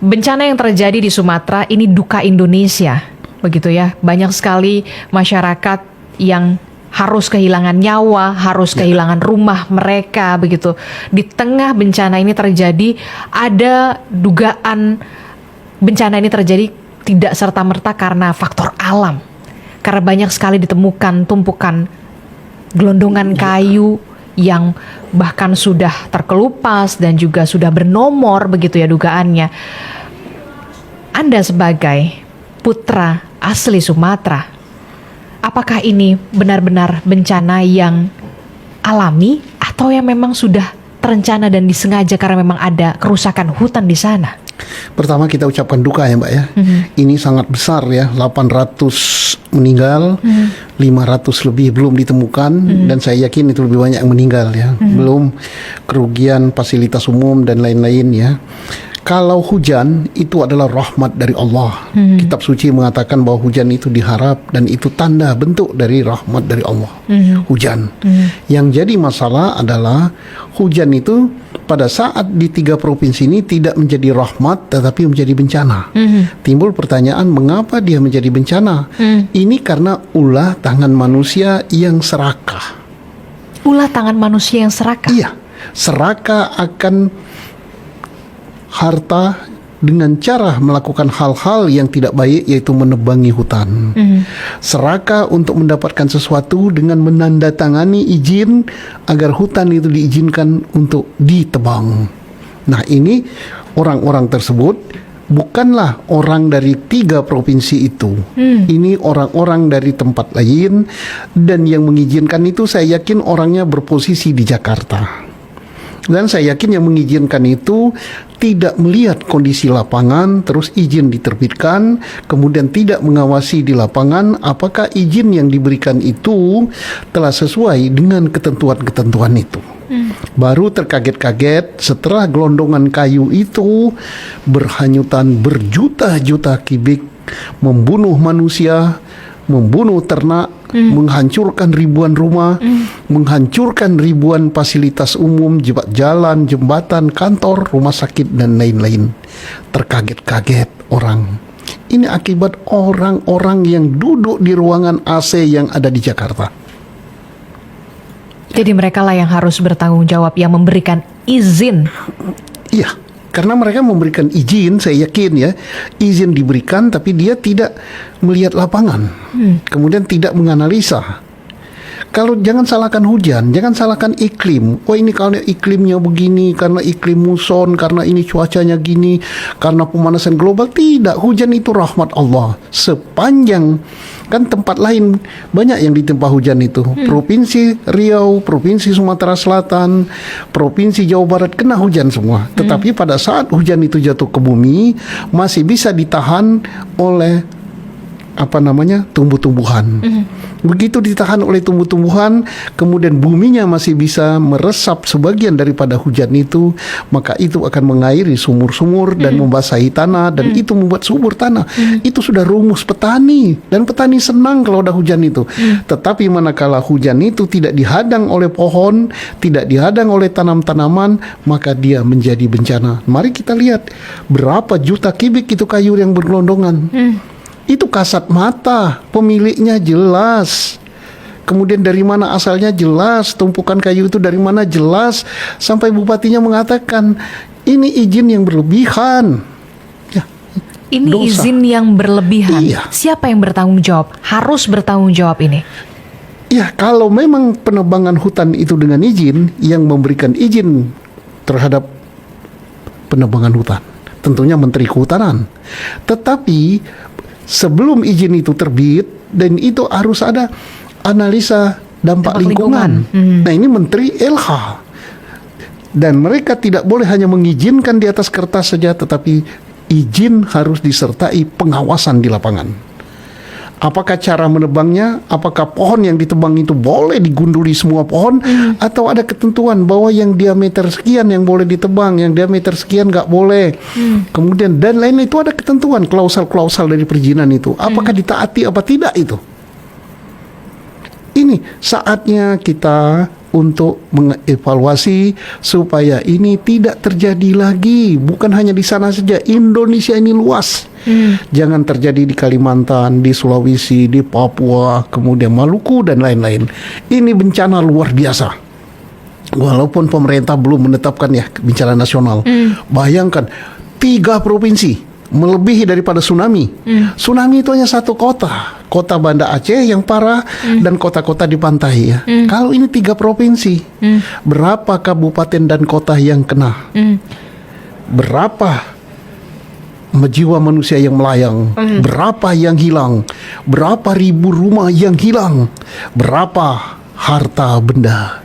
bencana yang terjadi di Sumatera ini duka Indonesia, begitu ya. Banyak sekali masyarakat yang harus kehilangan nyawa, harus kehilangan rumah mereka, begitu. Di tengah bencana ini terjadi, ada dugaan bencana ini terjadi tidak serta-merta karena faktor alam. Karena banyak sekali ditemukan tumpukan gelondongan kayu yang bahkan sudah terkelupas dan juga sudah bernomor, begitu ya dugaannya. Anda sebagai putra asli Sumatera, apakah ini benar-benar bencana yang alami atau yang memang sudah terencana dan disengaja karena memang ada kerusakan hutan di sana? Pertama kita ucapkan duka ya Mbak ya. Ini sangat besar ya, 800 meninggal, 500 lebih belum ditemukan, dan saya yakin itu lebih banyak yang meninggal ya. Belum kerugian fasilitas umum dan lain-lain ya. Kalau hujan itu adalah rahmat dari Allah. Kitab suci mengatakan bahwa hujan itu diharap dan itu tanda bentuk dari rahmat dari Allah. Hujan. Yang jadi masalah adalah hujan itu pada saat di 3 provinsi ini tidak menjadi rahmat tetapi menjadi bencana. Timbul pertanyaan mengapa dia menjadi bencana? Ini karena ulah tangan manusia yang serakah. Ulah tangan manusia yang serakah? Iya, serakah akan harta dengan cara melakukan hal-hal yang tidak baik, yaitu menebangi hutan. Serakah untuk mendapatkan sesuatu dengan menandatangani izin agar hutan itu diizinkan untuk ditebang. Nah, ini orang-orang tersebut bukanlah orang dari 3 provinsi itu. Ini orang-orang dari tempat lain, dan yang mengizinkan itu saya yakin orangnya berposisi di Jakarta. Dan saya yakin yang mengizinkan itu tidak melihat kondisi lapangan, terus izin diterbitkan, kemudian tidak mengawasi di lapangan apakah izin yang diberikan itu telah sesuai dengan ketentuan-ketentuan itu. Baru terkaget-kaget setelah gelondongan kayu itu berhanyutan berjuta-juta kubik, membunuh manusia, membunuh ternak, menghancurkan ribuan rumah, menghancurkan ribuan fasilitas umum, jalan, jembatan, kantor, rumah sakit, dan lain-lain. Terkaget-kaget orang. Ini akibat orang-orang yang duduk di ruangan AC yang ada di Jakarta. Jadi mereka lah yang harus bertanggung jawab, yang memberikan izin. Iya. Karena mereka memberikan izin, saya yakin ya, izin diberikan tapi dia tidak melihat lapangan, kemudian tidak menganalisa. Kalau jangan salahkan hujan, jangan salahkan iklim. Oh ini kalau iklimnya begini, karena iklim muson, karena ini cuacanya gini, karena pemanasan global. Tidak, hujan itu rahmat Allah. Sepanjang, kan tempat lain banyak yang ditempa hujan itu. Provinsi Riau, Provinsi Sumatera Selatan, Provinsi Jawa Barat kena hujan semua. Tetapi pada saat hujan itu jatuh ke bumi, masih bisa ditahan oleh tumbuh-tumbuhan. Begitu ditahan oleh tumbuh-tumbuhan, kemudian buminya masih bisa meresap sebagian daripada hujan itu, maka itu akan mengairi sumur-sumur dan membasahi tanah, dan itu membuat subur tanah. Itu sudah rumus petani, dan petani senang kalau ada hujan itu. Tetapi manakala hujan itu tidak dihadang oleh pohon, tidak dihadang oleh tanam-tanaman, maka dia menjadi bencana. Mari kita lihat berapa juta kubik itu kayu yang bergelondongan. Itu kasat mata, pemiliknya jelas. Kemudian dari mana asalnya jelas, tumpukan kayu itu dari mana jelas, sampai bupatinya mengatakan ini izin yang berlebihan. Ya, ini dosa. Izin yang berlebihan. Iya. Siapa yang bertanggung jawab? Harus bertanggung jawab ini. Ya, kalau memang penebangan hutan itu dengan izin, yang memberikan izin terhadap penebangan hutan tentunya Menteri Kehutanan. Tetapi sebelum izin itu terbit, dan itu harus ada analisa dampak lingkungan. Nah, ini Menteri LH. Dan mereka tidak boleh hanya mengizinkan di atas kertas saja, tetapi izin harus disertai pengawasan di lapangan. Apakah cara menebangnya? Apakah pohon yang ditebang itu boleh digunduli semua pohon? Atau ada ketentuan bahwa yang diameter sekian yang boleh ditebang, yang diameter sekian nggak boleh. Kemudian dan lain-lain itu ada ketentuan, klausal-klausal dari perizinan itu. Apakah ditaati apa tidak itu? Ini saatnya kita untuk mengevaluasi supaya ini tidak terjadi lagi. Bukan hanya di sana saja, Indonesia ini luas. Jangan terjadi di Kalimantan, di Sulawesi, di Papua, kemudian Maluku dan lain-lain. Ini bencana luar biasa. Walaupun pemerintah belum menetapkan ya bencana nasional. Bayangkan 3 provinsi melebihi daripada tsunami. Tsunami itu hanya 1 kota Banda Aceh yang parah dan kota-kota di pantai ya. Kalau ini 3 provinsi, berapa kabupaten dan kota yang kena? Berapa jiwa manusia yang melayang? Berapa yang hilang? Berapa ribu rumah yang hilang? Berapa harta benda